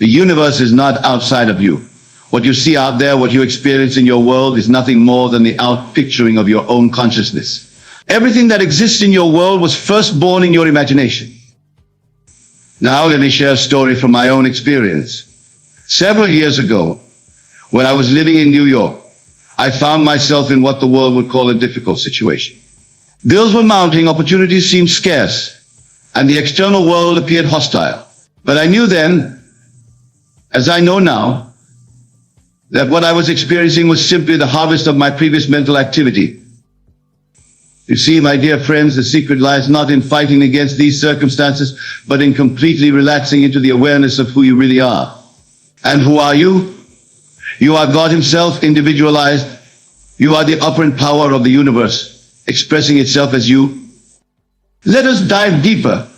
The universe is not outside of you. What you see out there, what you experience in your world is nothing more than the outpicturing of your own consciousness. Everything that exists in your world was first born in your imagination. Now let me share a story from my own experience. Several years ago, when I was living in New York, I found myself in what the world would call a difficult situation. Bills were mounting, opportunities seemed scarce, and the external world appeared hostile. But I knew then, as I know now, that what I was experiencing was simply the harvest of my previous mental activity. You see, my dear friends, the secret lies not in fighting against these circumstances, but in completely relaxing into the awareness of who you really are. And who are you? You are God Himself, individualized. You are the operant power of the universe, expressing itself as you. Let us dive deeper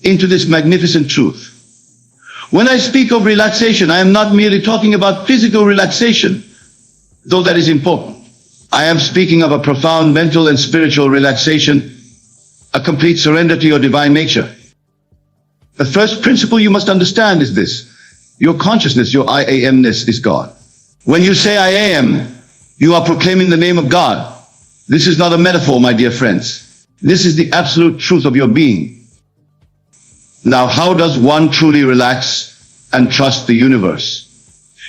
into this magnificent truth. When I speak of relaxation, I am not merely talking about physical relaxation, though that is important. I am speaking of a profound mental and spiritual relaxation, a complete surrender to your divine nature. The first principle you must understand is this. Your consciousness, your I am-ness is God. When you say I am, you are proclaiming the name of God. This is not a metaphor, my dear friends. This is the absolute truth of your being. Now, how does one truly relax and trust the universe?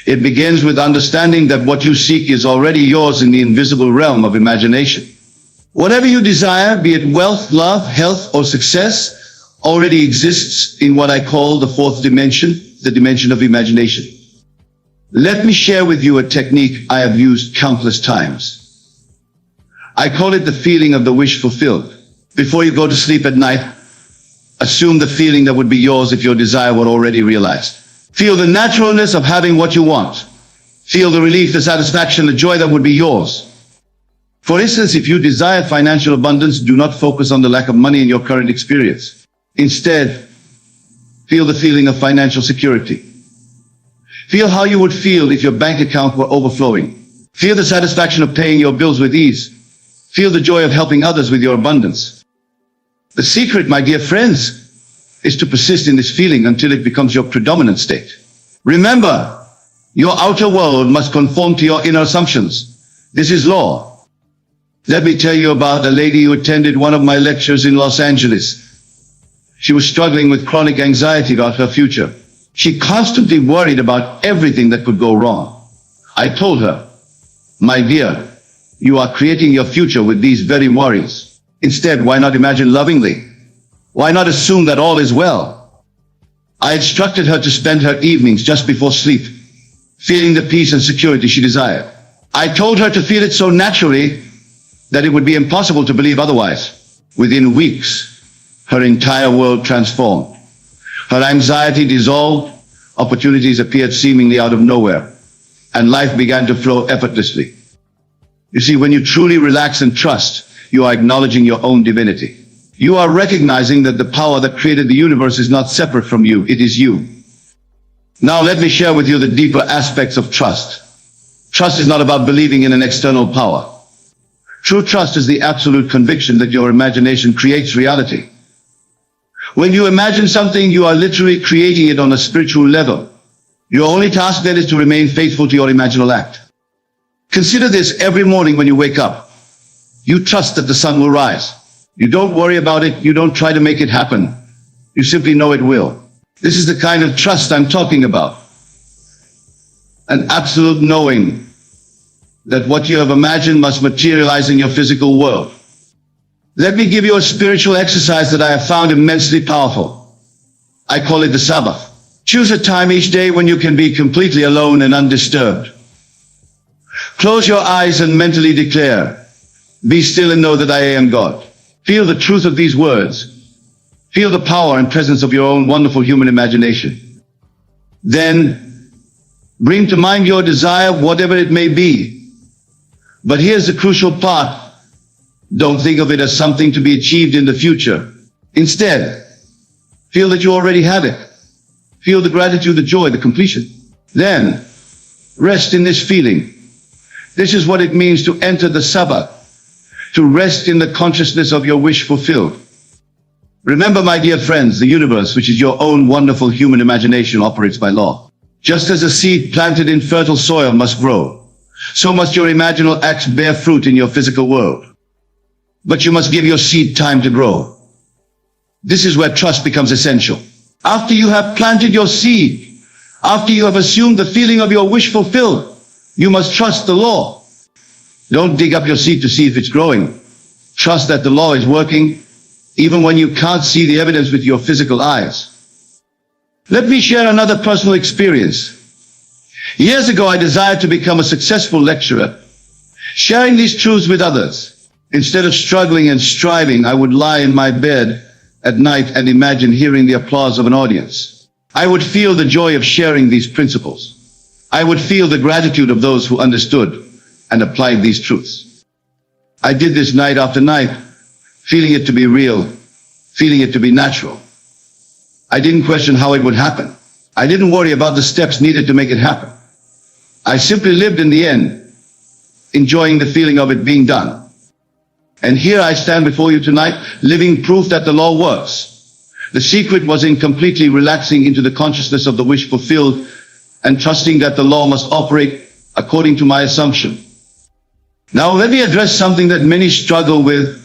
It begins with understanding that what you seek is already yours in the invisible realm of imagination. Whatever you desire, be it wealth, love, health, or success, already exists in what I call the fourth dimension, the dimension of imagination. Let me share with you a technique I have used countless times. I call it the feeling of the wish fulfilled. Before you go to sleep at night, assume the feeling that would be yours if your desire were already realized. Feel the naturalness of having what you want. Feel the relief, the satisfaction, the joy that would be yours. For instance, if you desire financial abundance, do not focus on the lack of money in your current experience. Instead, feel the feeling of financial security. Feel how you would feel if your bank account were overflowing. Feel the satisfaction of paying your bills with ease. Feel the joy of helping others with your abundance. The secret, my dear friends, is to persist in this feeling until it becomes your predominant state. Remember, your outer world must conform to your inner assumptions. This is law. Let me tell you about a lady who attended one of my lectures in Los Angeles. She was struggling with chronic anxiety about her future. She constantly worried about everything that could go wrong. I told her, my dear, you are creating your future with these very worries. Instead, why not imagine lovingly? Why not assume that all is well? I instructed her to spend her evenings just before sleep, feeling the peace and security she desired. I told her to feel it so naturally that it would be impossible to believe otherwise. Within weeks, her entire world transformed. Her anxiety dissolved, opportunities appeared seemingly out of nowhere, and life began to flow effortlessly. You see, when you truly relax and trust, you are acknowledging your own divinity. You are recognizing that the power that created the universe is not separate from you, it is you. Now let me share with you the deeper aspects of trust. Trust is not about believing in an external power. True trust is the absolute conviction that your imagination creates reality. When you imagine something, you are literally creating it on a spiritual level. Your only task then is to remain faithful to your imaginal act. Consider this every morning when you wake up. You trust that the sun will rise. You don't worry about it. You don't try to make it happen. You simply know it will. This is the kind of trust I'm talking about. An absolute knowing that what you have imagined must materialize in your physical world. Let me give you a spiritual exercise that I have found immensely powerful. I call it the Sabbath. Choose a time each day when you can be completely alone and undisturbed. Close your eyes and mentally declare, "Be still and know that I am God." Feel the truth of these words. Feel the power and presence of your own wonderful human imagination. Then, bring to mind your desire, whatever it may be. But here's the crucial part. Don't think of it as something to be achieved in the future. Instead, feel that you already have it. Feel the gratitude, the joy, the completion. Then, rest in this feeling. This is what it means to enter the Sabbath. To rest in the consciousness of your wish fulfilled. Remember, my dear friends, the universe, which is your own wonderful human imagination, operates by law. Just as a seed planted in fertile soil must grow, so must your imaginal acts bear fruit in your physical world. But you must give your seed time to grow. This is where trust becomes essential. After you have planted your seed, after you have assumed the feeling of your wish fulfilled, you must trust the law. Don't dig up your seed to see if it's growing. Trust that the law is working, even when you can't see the evidence with your physical eyes. Let me share another personal experience. Years ago, I desired to become a successful lecturer, sharing these truths with others. Instead of struggling and striving, I would lie in my bed at night and imagine hearing the applause of an audience. I would feel the joy of sharing these principles. I would feel the gratitude of those who understood and applied these truths. I did this night after night, feeling it to be real, feeling it to be natural. I didn't question how it would happen. I didn't worry about the steps needed to make it happen. I simply lived in the end, enjoying the feeling of it being done. And here I stand before you tonight, living proof that the law works. The secret was in completely relaxing into the consciousness of the wish fulfilled and trusting that the law must operate according to my assumption. Now let me address something that many struggle with,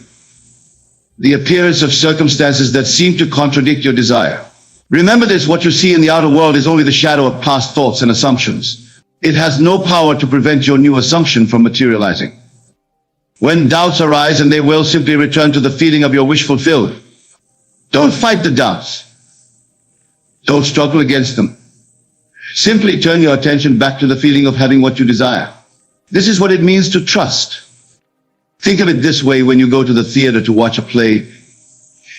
the appearance of circumstances that seem to contradict your desire. Remember this, what you see in the outer world is only the shadow of past thoughts and assumptions. It has no power to prevent your new assumption from materializing. When doubts arise, and they will, simply return to the feeling of your wish fulfilled. Don't fight the doubts. Don't struggle against them. Simply turn your attention back to the feeling of having what you desire. This is what it means to trust. Think of it this way: when you go to the theater to watch a play,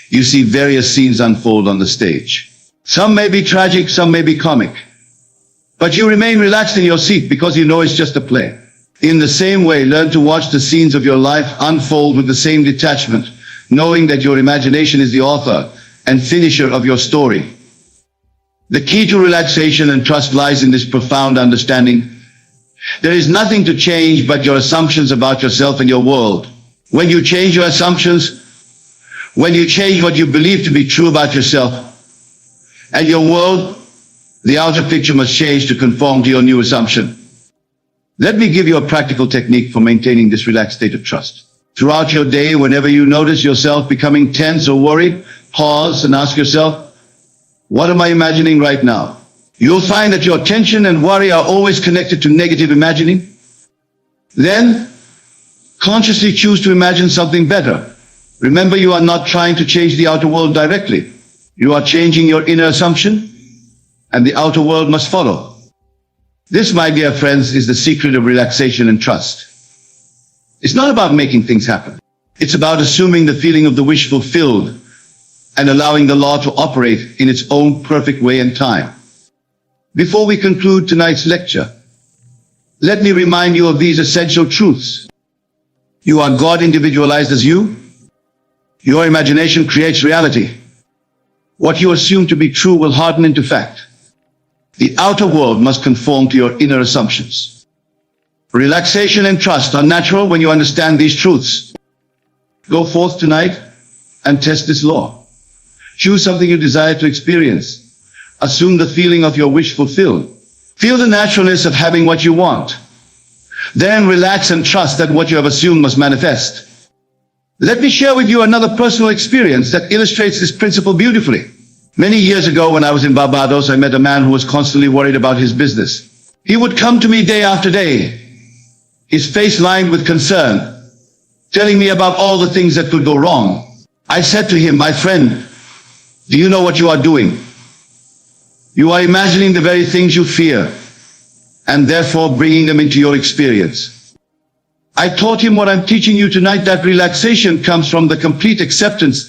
you see various scenes unfold on the stage. Some may be tragic, some may be comic. But you remain relaxed in your seat because you know it's just a play. In the same way, learn to watch the scenes of your life unfold with the same detachment, knowing that your imagination is the author and finisher of your story. The key to relaxation and trust lies in this profound understanding. There is nothing to change but your assumptions about yourself and your world. When you change your assumptions, when you change what you believe to be true about yourself and your world, the outer picture must change to conform to your new assumption. Let me give you a practical technique for maintaining this relaxed state of trust. Throughout your day, whenever you notice yourself becoming tense or worried, pause and ask yourself, what am I imagining right now? You'll find that your tension and worry are always connected to negative imagining. Then, consciously choose to imagine something better. Remember, you are not trying to change the outer world directly. You are changing your inner assumption, and the outer world must follow. This, my dear friends, is the secret of relaxation and trust. It's not about making things happen. It's about assuming the feeling of the wish fulfilled and allowing the law to operate in its own perfect way and time. Before we conclude tonight's lecture, let me remind you of these essential truths. You are God individualized as you. Your imagination creates reality. What you assume to be true will harden into fact. The outer world must conform to your inner assumptions. Relaxation and trust are natural when you understand these truths. Go forth tonight and test this law. Choose something you desire to experience. Assume the feeling of your wish fulfilled. Feel the naturalness of having what you want. Then relax and trust that what you have assumed must manifest. Let me share with you another personal experience that illustrates this principle beautifully. Many years ago, when I was in Barbados, I met a man who was constantly worried about his business. He would come to me day after day, his face lined with concern, telling me about all the things that could go wrong. I said to him, my friend, do you know what you are doing? You are imagining the very things you fear, and therefore bringing them into your experience. I taught him what I'm teaching you tonight, that relaxation comes from the complete acceptance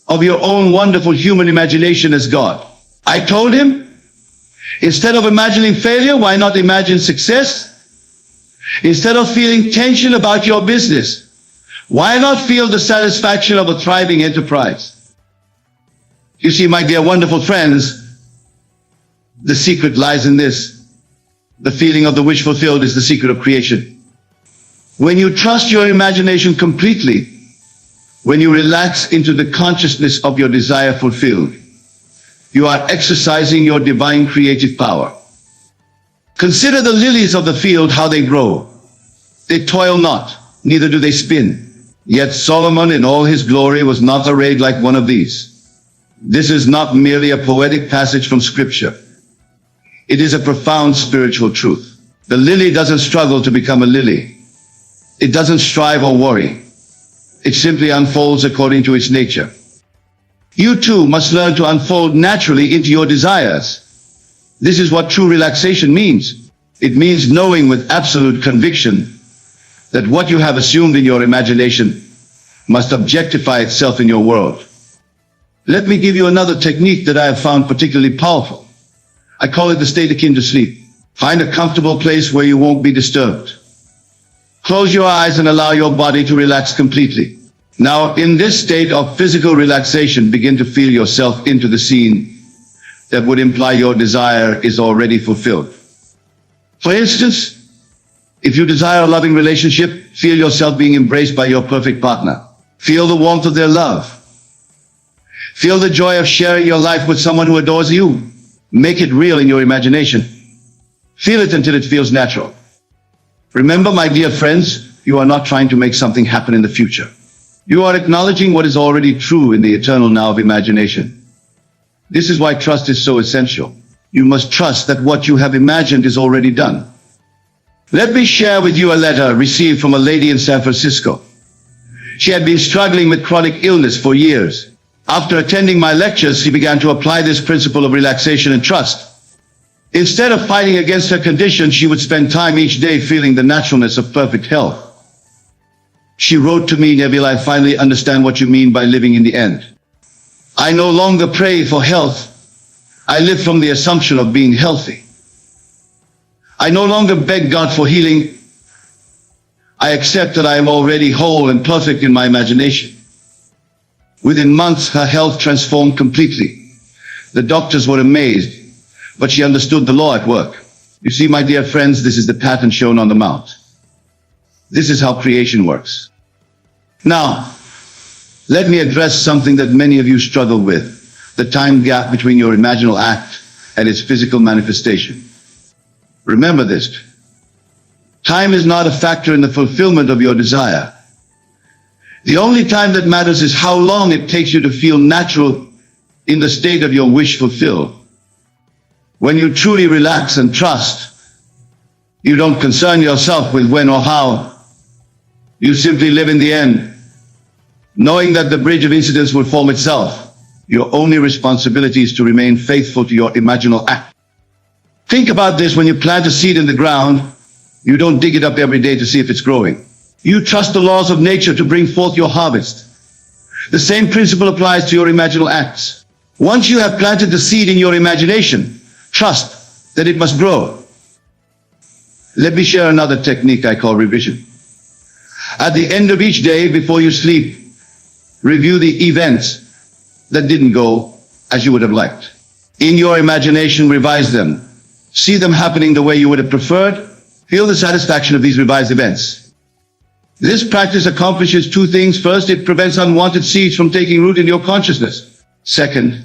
of your own wonderful human imagination as God. I told him, instead of imagining failure, why not imagine success? Instead of feeling tension about your business, why not feel the satisfaction of a thriving enterprise? You see, my dear wonderful friends, the secret lies in this. The feeling of the wish fulfilled is the secret of creation. When you trust your imagination completely, When you relax into the consciousness of your desire fulfilled, you are exercising your divine creative power. Consider the lilies of the field, how they grow. They toil not, neither do they spin. Yet Solomon in all his glory was not arrayed like one of these. This is not merely a poetic passage from Scripture. It is a profound spiritual truth. The lily doesn't struggle to become a lily. It doesn't strive or worry. It simply unfolds according to its nature. You too must learn to unfold naturally into your desires. This is what true relaxation means. It means knowing with absolute conviction that what you have assumed in your imagination must objectify itself in your world. Let me give you another technique that I have found particularly powerful. I call it the state akin to sleep. Find a comfortable place where you won't be disturbed. Close your eyes and allow your body to relax completely. Now, in this state of physical relaxation, begin to feel yourself into the scene that would imply your desire is already fulfilled. For instance, if you desire a loving relationship, feel yourself being embraced by your perfect partner. Feel the warmth of their love. Feel the joy of sharing your life with someone who adores you. Make it real in your imagination. Feel it until it feels natural. Remember, my dear friends, you are not trying to make something happen in the future. You are acknowledging what is already true in the eternal now of imagination. This is why trust is so essential. You must trust that what you have imagined is already done. Let me share with you a letter received from a lady in San Francisco. She had been struggling with chronic illness for years. After attending my lectures, she began to apply this principle of relaxation and trust. Instead of fighting against her condition, she would spend time each day feeling the naturalness of perfect health. She wrote to me, Neville, I finally understand what you mean by living in the end. I no longer pray for health. I live from the assumption of being healthy. I no longer beg God for healing. I accept that I am already whole and perfect in my imagination. Within months, her health transformed completely. The doctors were amazed, but she understood the law at work. You see, my dear friends, this is the pattern shown on the mount. This is how creation works. Now, let me address something that many of you struggle with, the time gap between your imaginal act and its physical manifestation. Remember this. Time is not a factor in the fulfillment of your desire. The only time that matters is how long it takes you to feel natural in the state of your wish fulfilled. When you truly relax and trust, you don't concern yourself with when or how. You simply live in the end, knowing that the bridge of incidents will form itself. Your only responsibility is to remain faithful to your imaginal act. Think about this. When you plant a seed in the ground, you don't dig it up every day to see if it's growing. You trust the laws of nature to bring forth your harvest. The same principle applies to your imaginal acts. Once you have planted the seed in your imagination, trust that it must grow. Let me share another technique I call revision. At the end of each day, before you sleep, review the events that didn't go as you would have liked. In your imagination, revise them. See them happening the way you would have preferred. Feel the satisfaction of these revised events. This practice accomplishes two things. First, it prevents unwanted seeds from taking root in your consciousness. Second,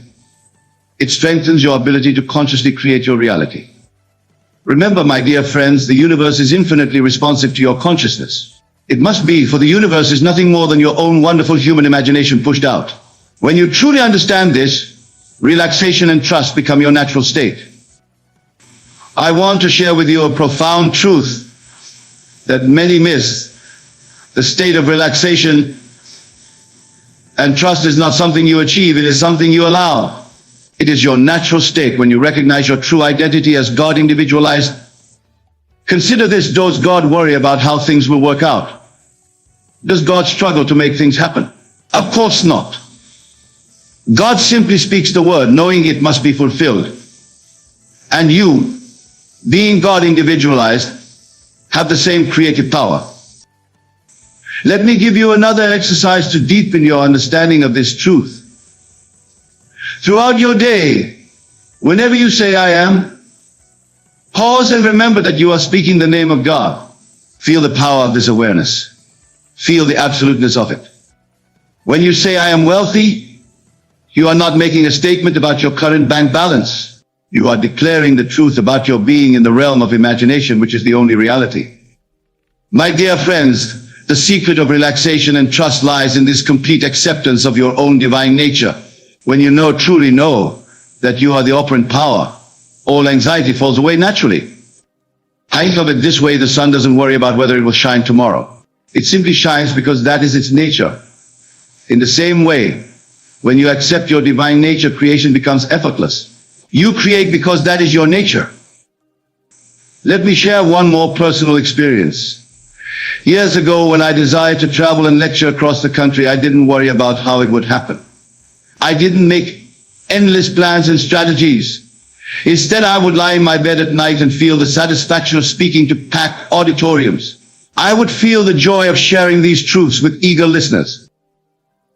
it strengthens your ability to consciously create your reality. Remember, my dear friends, the universe is infinitely responsive to your consciousness. It must be, for the universe is nothing more than your own wonderful human imagination pushed out. When you truly understand this, relaxation and trust become your natural state. I want to share with you a profound truth that many miss. The state of relaxation and trust is not something you achieve, it is something you allow. It is your natural state when you recognize your true identity as God individualized. Consider this. Does God worry about how things will work out? Does God struggle to make things happen? Of course not. God simply speaks the word, knowing it must be fulfilled. And you, being God individualized, have the same creative power. Let me give you another exercise to deepen your understanding of this truth. Throughout your day, whenever you say I am, pause and remember that you are speaking the name of God. Feel the power of this awareness. Feel the absoluteness of it. When you say, I am wealthy, you are not making a statement about your current bank balance. You are declaring the truth about your being in the realm of imagination, which is the only reality. My dear friends, the secret of relaxation and trust lies in this complete acceptance of your own divine nature. When you truly know that you are the operant power, all anxiety falls away naturally. Think of it this way: the sun doesn't worry about whether it will shine tomorrow. It simply shines because that is its nature. In the same way, when you accept your divine nature, creation becomes effortless. You create because that is your nature. Let me share one more personal experience. Years ago, when I desired to travel and lecture across the country, I didn't worry about how it would happen. I didn't make endless plans and strategies. Instead, I would lie in my bed at night and feel the satisfaction of speaking to packed auditoriums. I would feel the joy of sharing these truths with eager listeners.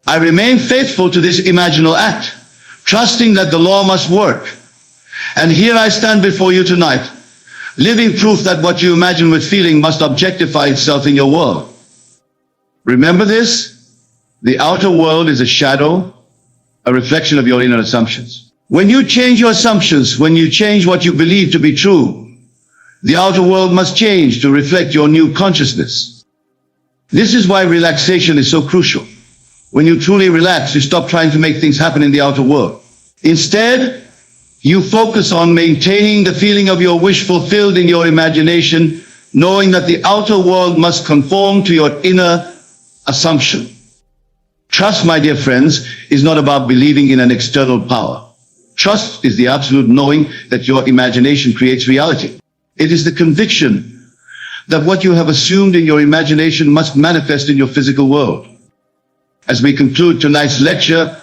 I remained faithful to this imaginal act, trusting that the law must work. And here I stand before you tonight, living proof that what you imagine with feeling must objectify itself in your world. Remember this: the outer world is a shadow, a reflection of your inner assumptions. When you change your assumptions, when you change what you believe to be true, the outer world must change to reflect your new consciousness. This is why relaxation is so crucial. When you truly relax, you stop trying to make things happen in the outer world. Instead, you focus on maintaining the feeling of your wish fulfilled in your imagination, knowing that the outer world must conform to your inner assumption. Trust, my dear friends, is not about believing in an external power. Trust is the absolute knowing that your imagination creates reality. It is the conviction that what you have assumed in your imagination must manifest in your physical world. As we conclude tonight's lecture,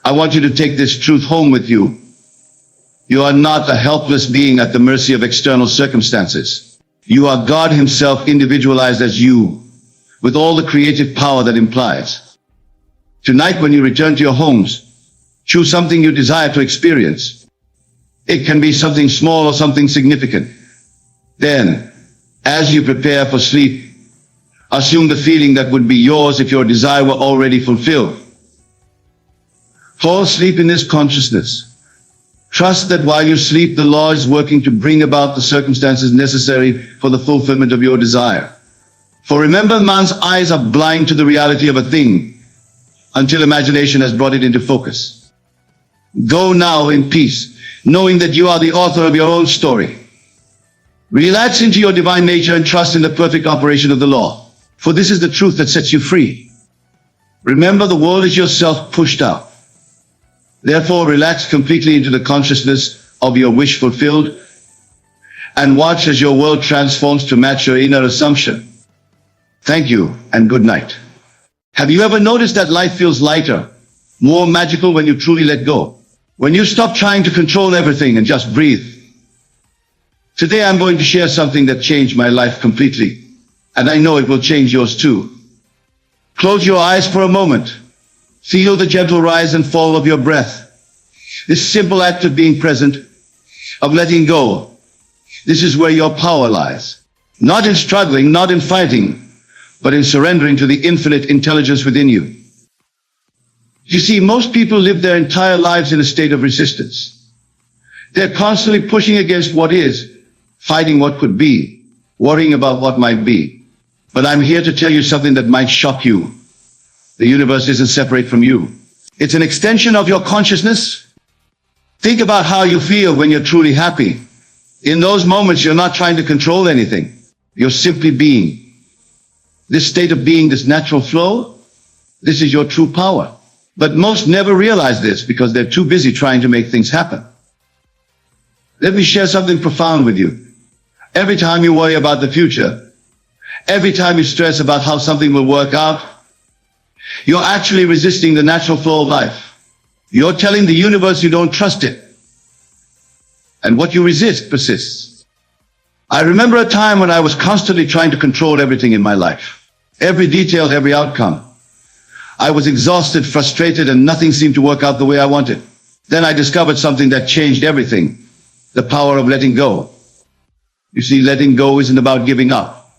I want you to take this truth home with you. You are not a helpless being at the mercy of external circumstances. You are God Himself individualized as you, with all the creative power that implies. Tonight, when you return to your homes, choose something you desire to experience. It can be something small or something significant. Then, as you prepare for sleep, assume the feeling that would be yours if your desire were already fulfilled. Fall asleep in this consciousness. Trust that while you sleep, the law is working to bring about the circumstances necessary for the fulfillment of your desire. For remember, man's eyes are blind to the reality of a thing until imagination has brought it into focus. Go now in peace, knowing that you are the author of your own story. Relax into your divine nature and trust in the perfect operation of the law, for this is the truth that sets you free. Remember, the world is yourself pushed out. Therefore, relax completely into the consciousness of your wish fulfilled and watch as your world transforms to match your inner assumption. Thank you and good night. Have you ever noticed that life feels lighter, more magical when you truly let go? When you stop trying to control everything and just breathe. Today I'm going to share something that changed my life completely, and I know it will change yours too. Close your eyes for a moment. Feel the gentle rise and fall of your breath. This simple act of being present, of letting go, this is where your power lies. Not in struggling, not in fighting, but in surrendering to the infinite intelligence within you. You see, most people live their entire lives in a state of resistance. They're constantly pushing against what is, fighting what could be, worrying about what might be. But I'm here to tell you something that might shock you. The universe isn't separate from you. It's an extension of your consciousness. Think about how you feel when you're truly happy. In those moments, you're not trying to control anything. You're simply being. This state of being, this natural flow, this is your true power. But most never realize this because they're too busy trying to make things happen. Let me share something profound with you. Every time you worry about the future, every time you stress about how something will work out, you're actually resisting the natural flow of life. You're telling the universe you don't trust it. And what you resist persists. I remember a time when I was constantly trying to control everything in my life. Every detail, every outcome. I was exhausted, frustrated, and nothing seemed to work out the way I wanted. Then I discovered something that changed everything. The power of letting go. You see, letting go isn't about giving up.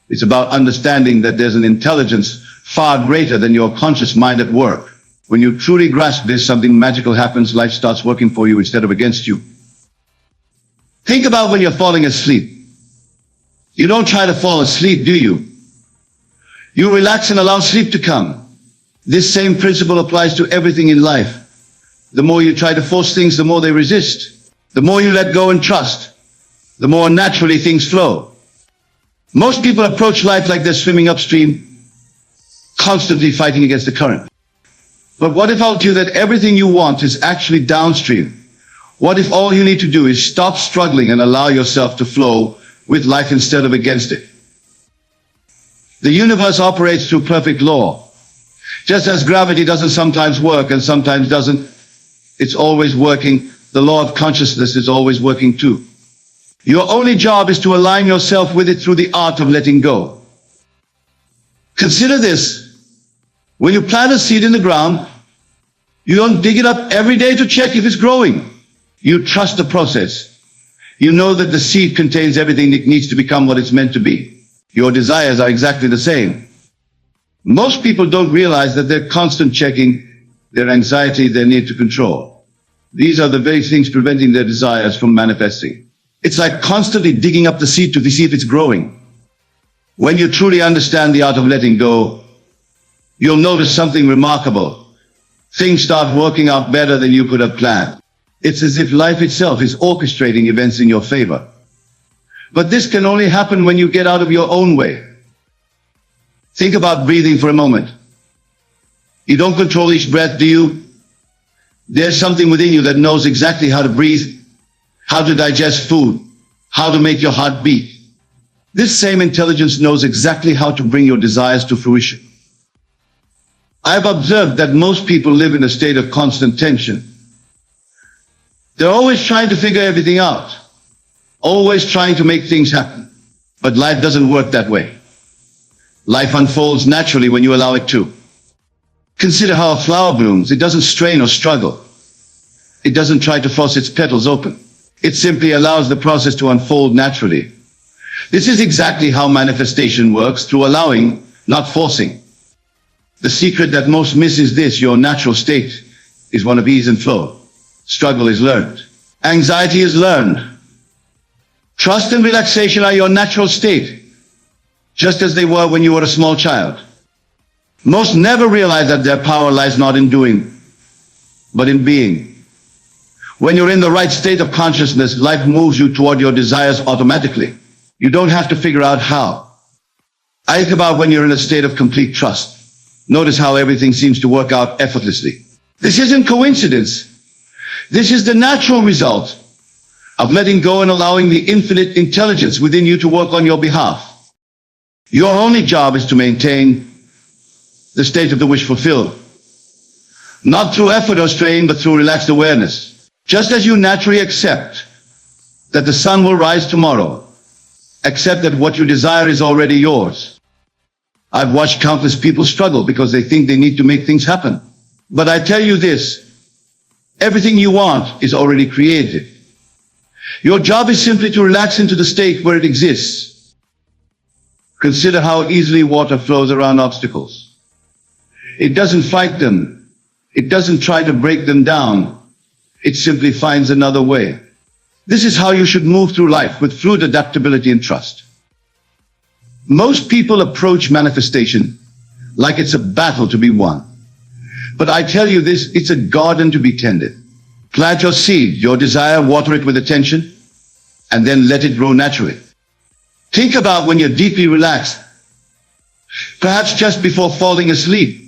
It's about understanding that there's an intelligence far greater than your conscious mind at work. When you truly grasp this, something magical happens. Life starts working for you instead of against you. Think about when you're falling asleep. You don't try to fall asleep, do you? You relax and allow sleep to come. This same principle applies to everything in life. The more you try to force things, the more they resist. The more you let go and trust, the more naturally things flow. Most people approach life like they're swimming upstream, constantly fighting against the current. But what if I told you that everything you want is actually downstream? What if all you need to do is stop struggling and allow yourself to flow with life instead of against it? The universe operates through perfect law. Just as gravity doesn't sometimes work and sometimes doesn't, it's always working. The law of consciousness is always working too. Your only job is to align yourself with it through the art of letting go. Consider this. When you plant a seed in the ground, you don't dig it up every day to check if it's growing. You trust the process. You know that the seed contains everything it needs to become what it's meant to be. Your desires are exactly the same. Most people don't realize that they're constant checking their anxiety, their need to control. These are the very things preventing their desires from manifesting. It's like constantly digging up the seed to see if it's growing. When you truly understand the art of letting go, you'll notice something remarkable. Things start working out better than you could have planned. It's as if life itself is orchestrating events in your favor. But this can only happen when you get out of your own way. Think about breathing for a moment. You don't control each breath, do you? There's something within you that knows exactly how to breathe, how to digest food, how to make your heart beat. This same intelligence knows exactly how to bring your desires to fruition. I've observed that most people live in a state of constant tension. They're always trying to figure everything out, always trying to make things happen. But life doesn't work that way. Life unfolds naturally when you allow it to. Consider how a flower blooms. It doesn't strain or struggle. It doesn't try to force its petals open. It simply allows the process to unfold naturally. This is exactly how manifestation works, through allowing, not forcing. The secret that most miss is this: your natural state is one of ease and flow. Struggle is learned. Anxiety is learned. Trust and relaxation are your natural state, just as they were when you were a small child. Most never realize that their power lies not in doing, but in being. When you're in the right state of consciousness, life moves you toward your desires automatically. You don't have to figure out how. I think about when you're in a state of complete trust. Notice how everything seems to work out effortlessly. This isn't coincidence. This is the natural result of letting go and allowing the infinite intelligence within you to work on your behalf. Your only job is to maintain the state of the wish fulfilled. Not through effort or strain, but through relaxed awareness. Just as you naturally accept that the sun will rise tomorrow, accept that what you desire is already yours. I've watched countless people struggle because they think they need to make things happen. But I tell you this, everything you want is already created. Your job is simply to relax into the state where it exists. Consider how easily water flows around obstacles. It doesn't fight them. It doesn't try to break them down. It simply finds another way. This is how you should move through life, with fluid adaptability and trust. Most people approach manifestation like it's a battle to be won. But I tell you this, it's a garden to be tended. Plant your seed, your desire, water it with attention, and then let it grow naturally. Think about when you're deeply relaxed, perhaps just before falling asleep.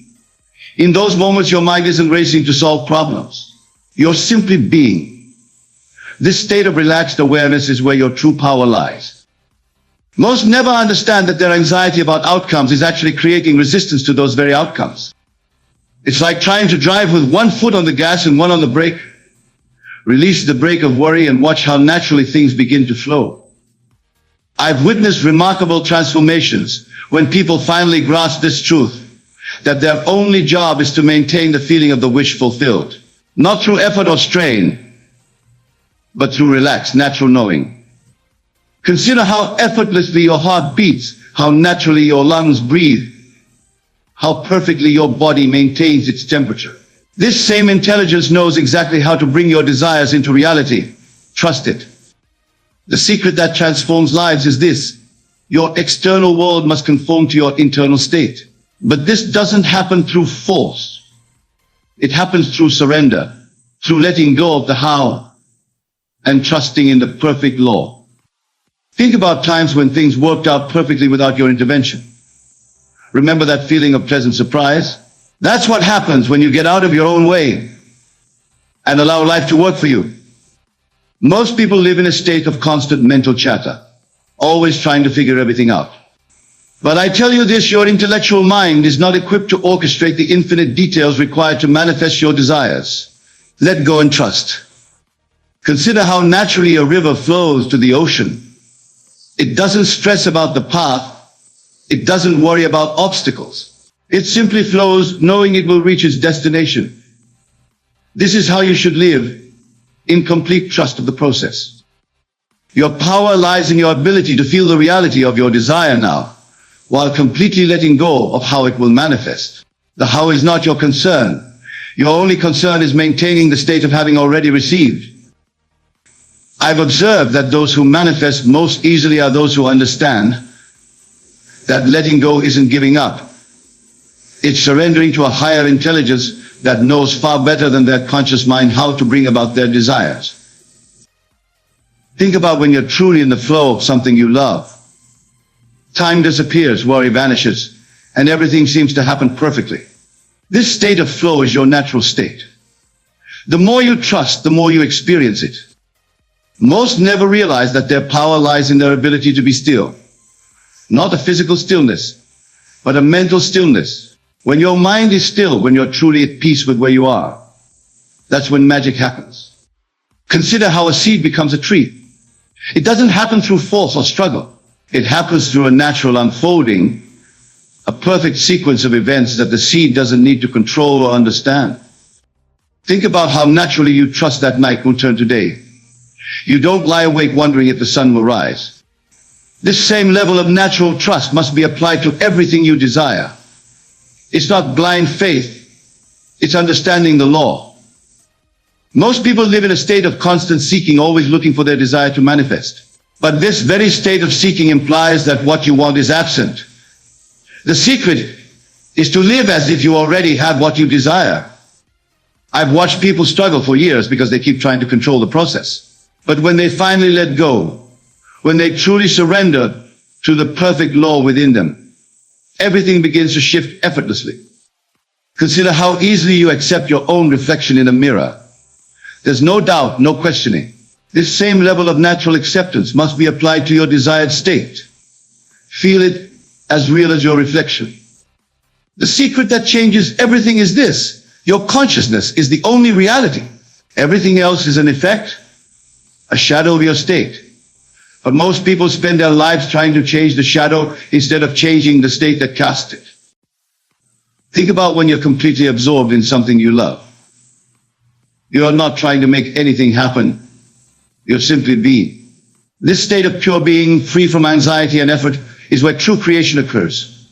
In those moments, your mind isn't racing to solve problems. You're simply being. This state of relaxed awareness is where your true power lies. Most never understand that their anxiety about outcomes is actually creating resistance to those very outcomes. It's like trying to drive with one foot on the gas and one on the brake. Release the brake of worry and watch how naturally things begin to flow. I've witnessed remarkable transformations when people finally grasp this truth, that their only job is to maintain the feeling of the wish fulfilled, not through effort or strain, but through relaxed, natural knowing. Consider how effortlessly your heart beats, how naturally your lungs breathe, how perfectly your body maintains its temperature. This same intelligence knows exactly how to bring your desires into reality. Trust it. The secret that transforms lives is this: your external world must conform to your internal state. But this doesn't happen through force. It happens through surrender, through letting go of the how, and trusting in the perfect law. Think about times when things worked out perfectly without your intervention. Remember that feeling of pleasant surprise? That's what happens when you get out of your own way and allow life to work for you. Most people live in a state of constant mental chatter, always trying to figure everything out. But I tell you this, your intellectual mind is not equipped to orchestrate the infinite details required to manifest your desires. Let go and trust. Consider how naturally a river flows to the ocean. It doesn't stress about the path. It doesn't worry about obstacles. It simply flows, knowing it will reach its destination. This is how you should live, in complete trust of the process. Your power lies in your ability to feel the reality of your desire now, while completely letting go of how it will manifest. The how is not your concern. Your only concern is maintaining the state of having already received. I've observed that those who manifest most easily are those who understand that letting go isn't giving up. It's surrendering to a higher intelligence that knows far better than their conscious mind how to bring about their desires. Think about when you're truly in the flow of something you love. Time disappears, worry vanishes, and everything seems to happen perfectly. This state of flow is your natural state. The more you trust, the more you experience it. Most never realize that their power lies in their ability to be still. Not a physical stillness, but a mental stillness. When your mind is still, when you're truly at peace with where you are, that's when magic happens. Consider how a seed becomes a tree. It doesn't happen through force or struggle. It happens through a natural unfolding, a perfect sequence of events that the seed doesn't need to control or understand. Think about how naturally you trust that night will turn to day. You don't lie awake wondering if the sun will rise. This same level of natural trust must be applied to everything you desire. It's not blind faith, it's understanding the law. Most people live in a state of constant seeking, always looking for their desire to manifest. But this very state of seeking implies that what you want is absent. The secret is to live as if you already have what you desire. I've watched people struggle for years because they keep trying to control the process. But when they finally let go, when they truly surrender to the perfect law within them, everything begins to shift effortlessly. Consider how easily you accept your own reflection in a mirror. There's no doubt, no questioning. This same level of natural acceptance must be applied to your desired state. Feel it as real as your reflection. The secret that changes everything is this: your consciousness is the only reality. Everything else is an effect, a shadow of your state. But most people spend their lives trying to change the shadow instead of changing the state that cast it. Think about when you're completely absorbed in something you love. You are not trying to make anything happen. You're simply being. This state of pure being, free from anxiety and effort, is where true creation occurs.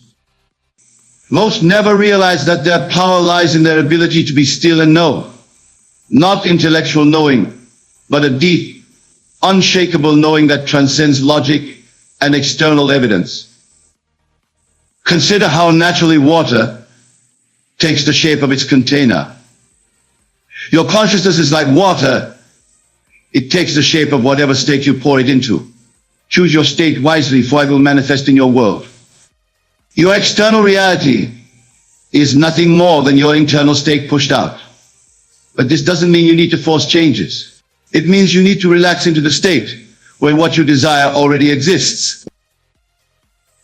Most never realize that their power lies in their ability to be still and know. Not intellectual knowing, but a deep, unshakable knowing that transcends logic and external evidence. Consider how naturally water takes the shape of its container. Your consciousness is like water. It takes the shape of whatever state you pour it into. Choose your state wisely, for it will manifest in your world. Your external reality is nothing more than your internal state pushed out. But this doesn't mean you need to force changes. It means you need to relax into the state where what you desire already exists.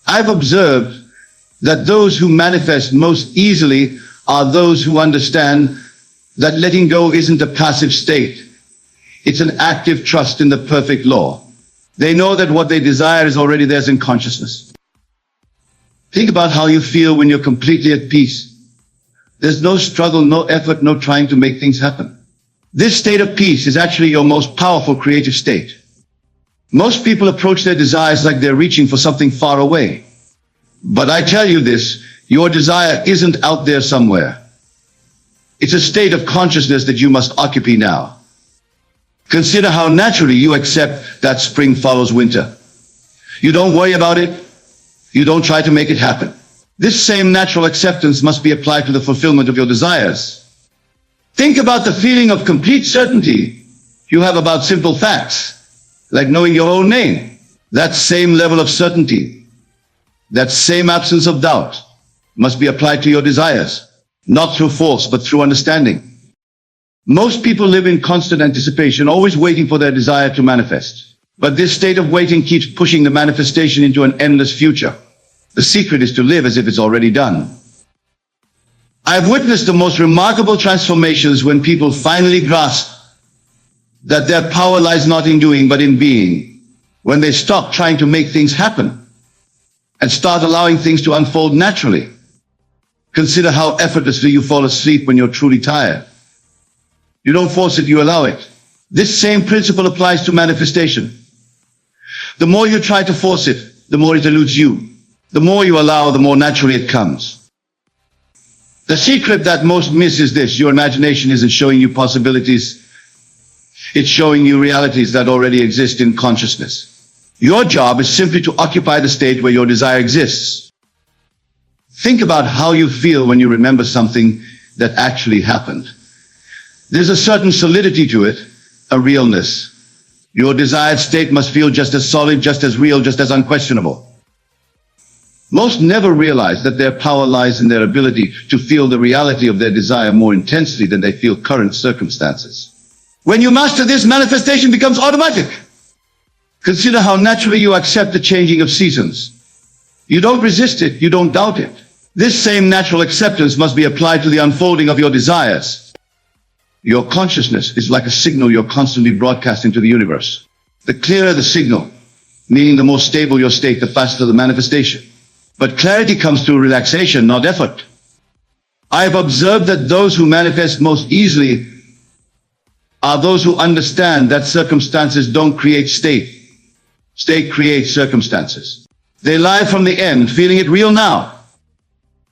I've observed that those who manifest most easily are those who understand that letting go isn't a passive state. It's an active trust in the perfect law. They know that what they desire is already theirs in consciousness. Think about how you feel when you're completely at peace. There's no struggle, no effort, no trying to make things happen. This state of peace is actually your most powerful creative state. Most people approach their desires like they're reaching for something far away. But I tell you this, Your desire isn't out there somewhere. It's a state of consciousness that you must occupy now. Consider how naturally you accept that spring follows winter. You don't worry about it. You don't try to make it happen. This same natural acceptance must be applied to the fulfillment of your desires. Think about the feeling of complete certainty you have about simple facts, like knowing your own name. That same level of certainty, that same absence of doubt, must be applied to your desires, not through force, but through understanding. Most people live in constant anticipation, always waiting for their desire to manifest. But this state of waiting keeps pushing the manifestation into an endless future. The secret is to live as if it's already done. I've witnessed the most remarkable transformations when people finally grasp that their power lies not in doing, but in being. When they stop trying to make things happen and start allowing things to unfold naturally. Consider how effortlessly you fall asleep when you're truly tired. You don't force it, you allow it. This same principle applies to manifestation. The more you try to force it, the more it eludes you. The more you allow, the more naturally it comes. The secret that most miss is this: your imagination isn't showing you possibilities. It's showing you realities that already exist in consciousness. Your job is simply to occupy the state where your desire exists. Think about how you feel when you remember something that actually happened. There's a certain solidity to it, a realness. Your desired state must feel just as solid, just as real, just as unquestionable. Most never realize that their power lies in their ability to feel the reality of their desire more intensely than they feel current circumstances. When you master this, manifestation becomes automatic. Consider how naturally you accept the changing of seasons. You don't resist it, you don't doubt it. This same natural acceptance must be applied to the unfolding of your desires. Your consciousness is like a signal you're constantly broadcasting to the universe. The clearer the signal, meaning the more stable your state, the faster the manifestation. But clarity comes through relaxation, not effort. I've observed that those who manifest most easily are those who understand that circumstances don't create state. State creates circumstances. They lie from the end, feeling it real now.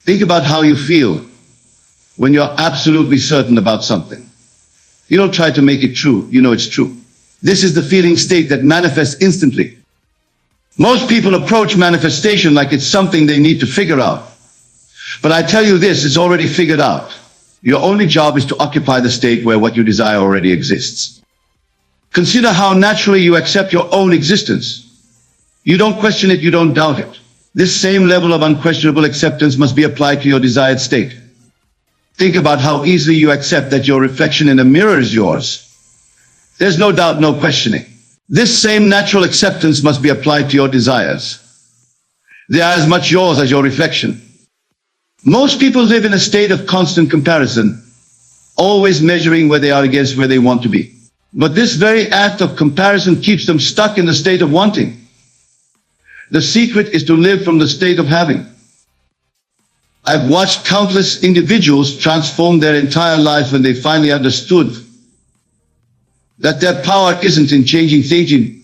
Think about how you feel when you're absolutely certain about something. You don't try to make it true, you know it's true. This is the feeling state that manifests instantly. Most people approach manifestation like it's something they need to figure out. But I tell you this, it's already figured out. Your only job is to occupy the state where what you desire already exists. Consider how naturally you accept your own existence. You don't question it, you don't doubt it. This same level of unquestionable acceptance must be applied to your desired state. Think about how easily you accept that your reflection in a mirror is yours. There's no doubt, no questioning. This same natural acceptance must be applied to your desires. They are as much yours as your reflection. Most people live in a state of constant comparison, always measuring where they are against where they want to be. But this very act of comparison keeps them stuck in the state of wanting. The secret is to live from the state of having. I've watched countless individuals transform their entire lives when they finally understood that their power isn't in changing thinking.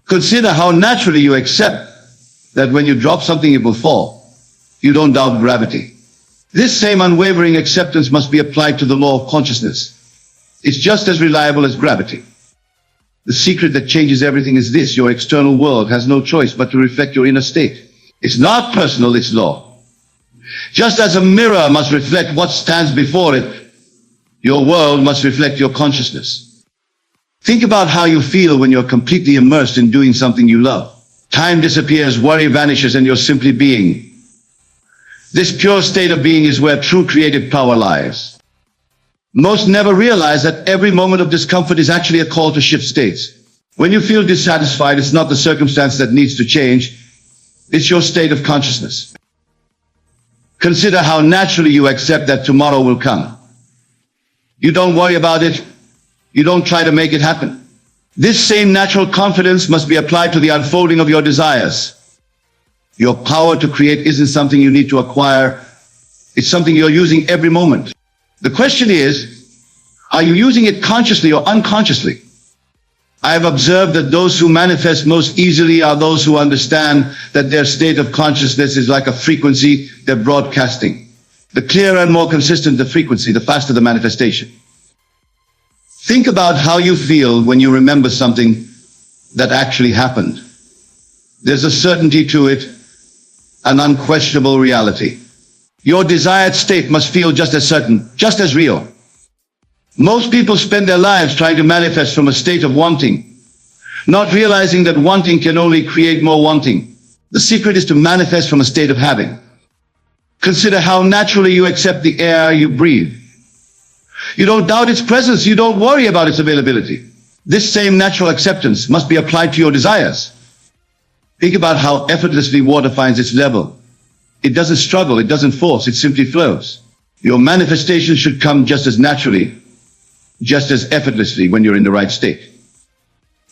Consider how naturally you accept that when you drop something it will fall. You don't doubt gravity. This same unwavering acceptance must be applied to the law of consciousness. It's just as reliable as gravity. The secret that changes everything is this: your external world has no choice but to reflect your inner state. It's not personal, it's law. Just as a mirror must reflect what stands before it, your world must reflect your consciousness. Think about how you feel when you're completely immersed in doing something you love. Time disappears, worry vanishes, and you're simply being. This pure state of being is where true creative power lies. Most never realize that every moment of discomfort is actually a call to shift states. When you feel dissatisfied, it's not the circumstance that needs to change. It's your state of consciousness. Consider how naturally you accept that tomorrow will come. You don't worry about it. You don't try to make it happen. This same natural confidence must be applied to the unfolding of your desires. Your power to create isn't something you need to acquire. It's something you're using every moment. The question is, are you using it consciously or unconsciously? I have observed that those who manifest most easily are those who understand that their state of consciousness is like a frequency they're broadcasting. The clearer and more consistent the frequency, the faster the manifestation. Think about how you feel when you remember something that actually happened. There's a certainty to it, an unquestionable reality. Your desired state must feel just as certain, just as real. Most people spend their lives trying to manifest from a state of wanting, not realizing that wanting can only create more wanting. The secret is to manifest from a state of having. Consider how naturally you accept the air you breathe. You don't doubt its presence, you don't worry about its availability. This same natural acceptance must be applied to your desires. Think about how effortlessly water finds its level. It doesn't struggle, it doesn't force, it simply flows. Your manifestation should come just as naturally, just as effortlessly when you're in the right state.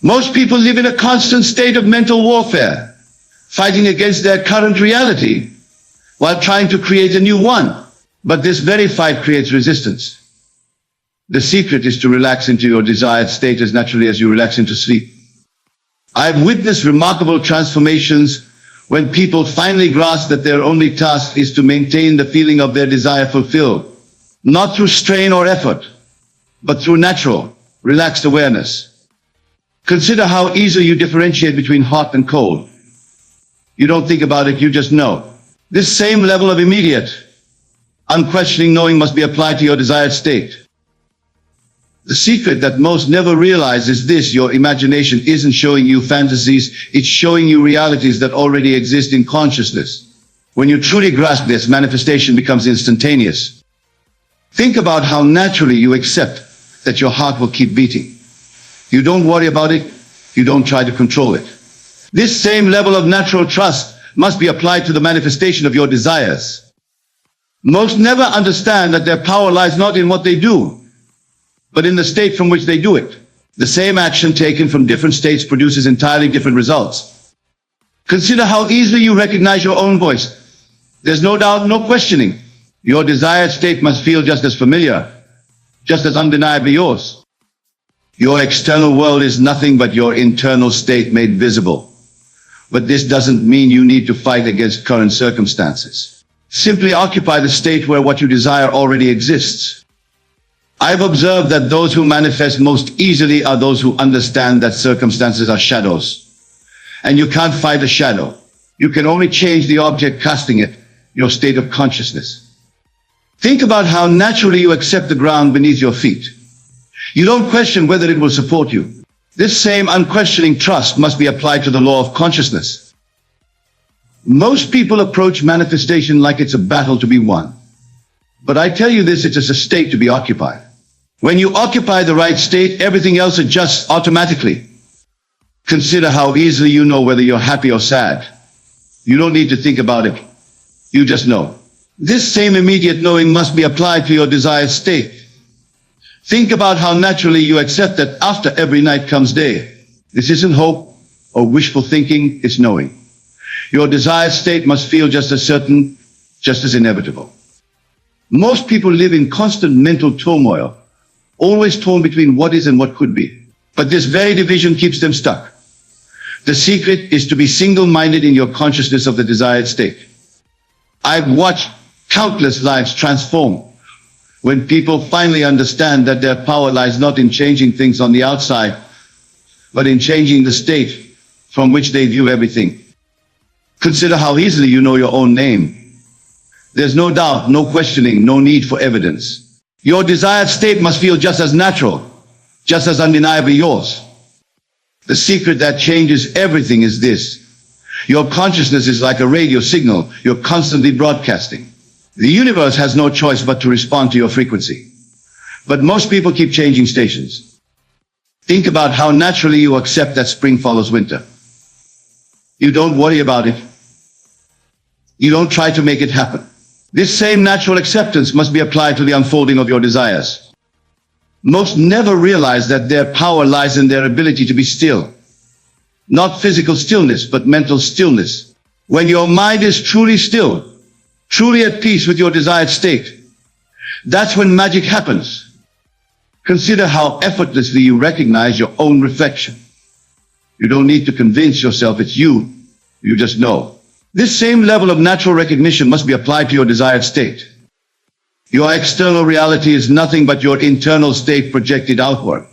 Most people live in a constant state of mental warfare, fighting against their current reality while trying to create a new one. But this very fight creates resistance. The secret is to relax into your desired state as naturally as you relax into sleep. I've witnessed remarkable transformations when people finally grasp that their only task is to maintain the feeling of their desire fulfilled, not through strain or effort, but through natural, relaxed awareness. Consider how easily you differentiate between hot and cold. You don't think about it, you just know. This same level of immediate, unquestioning knowing must be applied to your desired state. The secret that most never realize is this: your imagination isn't showing you fantasies, it's showing you realities that already exist in consciousness. When you truly grasp this, manifestation becomes instantaneous. Think about how naturally you accept that your heart will keep beating. You don't worry about it, you don't try to control it. This same level of natural trust must be applied to the manifestation of your desires. Most never understand that their power lies not in what they do, but in the state from which they do it. The same action taken from different states produces entirely different results. Consider how easily you recognize your own voice. There's no doubt, no questioning. Your desired state must feel just as familiar, just as undeniably yours. Your external world is nothing but your internal state made visible. But this doesn't mean you need to fight against current circumstances. Simply occupy the state where what you desire already exists. I've observed that those who manifest most easily are those who understand that circumstances are shadows. And you can't fight a shadow. You can only change the object casting it, your state of consciousness. Think about how naturally you accept the ground beneath your feet. You don't question whether it will support you. This same unquestioning trust must be applied to the law of consciousness. Most people approach manifestation like it's a battle to be won. But I tell you this, it's a state to be occupied. When you occupy the right state, everything else adjusts automatically. Consider how easily you know whether you're happy or sad. You don't need to think about it. You just know. This same immediate knowing must be applied to your desired state. Think about how naturally you accept that after every night comes day. This isn't hope or wishful thinking, it's knowing. Your desired state must feel just as certain, just as inevitable. Most people live in constant mental turmoil, always torn between what is and what could be. But this very division keeps them stuck. The secret is to be single-minded in your consciousness of the desired state. I've watched countless lives transform when people finally understand that their power lies not in changing things on the outside, but in changing the state from which they view everything. Consider how easily you know your own name. There's no doubt, no questioning, no need for evidence. Your desired state must feel just as natural, just as undeniably yours. The secret that changes everything is this: your consciousness is like a radio signal you're constantly broadcasting. The universe has no choice but to respond to your frequency. But most people keep changing stations. Think about how naturally you accept that spring follows winter. You don't worry about it. You don't try to make it happen. This same natural acceptance must be applied to the unfolding of your desires. Most never realize that their power lies in their ability to be still. Not physical stillness, but mental stillness. When your mind is truly still, truly at peace with your desired state, that's when magic happens. Consider how effortlessly you recognize your own reflection. You don't need to convince yourself it's you. You just know. This same level of natural recognition must be applied to your desired state. Your external reality is nothing but your internal state projected outward.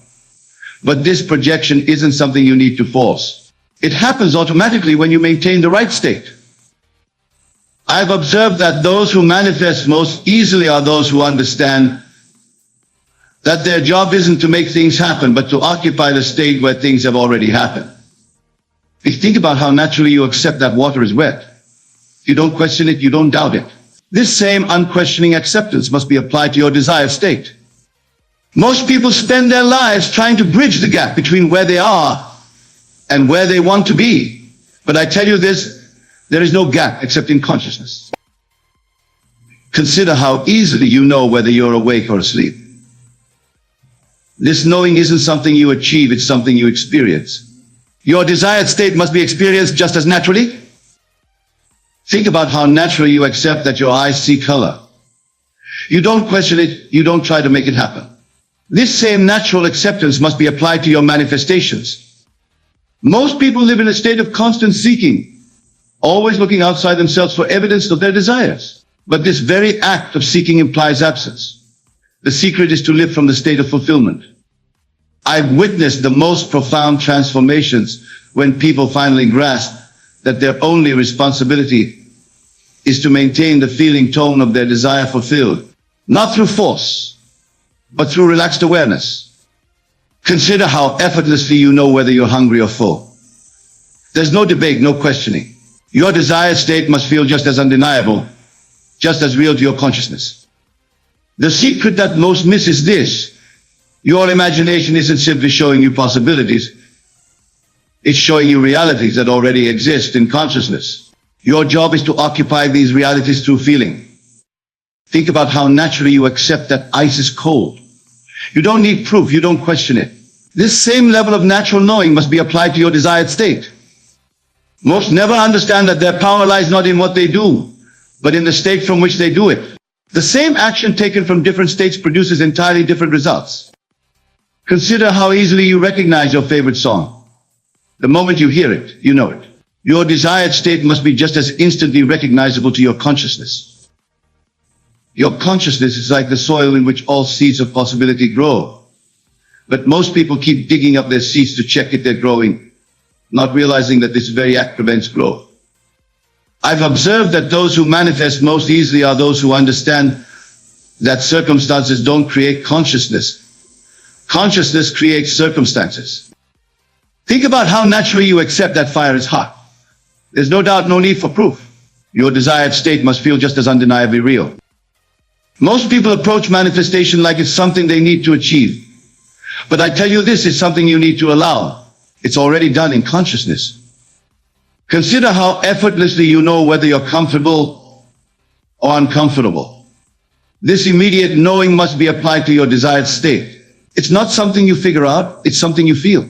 But this projection isn't something you need to force. It happens automatically when you maintain the right state. I've observed that those who manifest most easily are those who understand that their job isn't to make things happen, but to occupy the state where things have already happened. If you think about how naturally you accept that water is wet. You don't question it, you don't doubt it. This same unquestioning acceptance must be applied to your desired state. Most people spend their lives trying to bridge the gap between where they are and where they want to be. But I tell you this, there is no gap except in consciousness. Consider how easily you know whether you're awake or asleep. This knowing isn't something you achieve, it's something you experience. Your desired state must be experienced just as naturally. Think about how naturally you accept that your eyes see color. You don't question it, you don't try to make it happen. This same natural acceptance must be applied to your manifestations. Most people live in a state of constant seeking, always looking outside themselves for evidence of their desires. But this very act of seeking implies absence. The secret is to live from the state of fulfillment. I've witnessed the most profound transformations when people finally grasp that their only responsibility is to maintain the feeling tone of their desire fulfilled, not through force, but through relaxed awareness. Consider how effortlessly you know whether you're hungry or full. There's no debate, no questioning. Your desired state must feel just as undeniable, just as real to your consciousness. The secret that most miss is this: your imagination isn't simply showing you possibilities, it's showing you realities that already exist in consciousness. Your job is to occupy these realities through feeling. Think about how naturally you accept that ice is cold. You don't need proof, you don't question it. This same level of natural knowing must be applied to your desired state. Most never understand that their power lies not in what they do, but in the state from which they do it. The same action taken from different states produces entirely different results. Consider how easily you recognize your favorite song. The moment you hear it, you know it. Your desired state must be just as instantly recognizable to your consciousness. Your consciousness is like the soil in which all seeds of possibility grow. But most people keep digging up their seeds to check if they're growing, not realizing that this very act prevents growth. I've observed that those who manifest most easily are those who understand that circumstances don't create consciousness. Consciousness creates circumstances. Think about how naturally you accept that fire is hot. There's no doubt, no need for proof. Your desired state must feel just as undeniably real. Most people approach manifestation like it's something they need to achieve. But I tell you this, it's something you need to allow. It's already done in consciousness. Consider how effortlessly you know whether you're comfortable or uncomfortable. This immediate knowing must be applied to your desired state. It's not something you figure out, it's something you feel.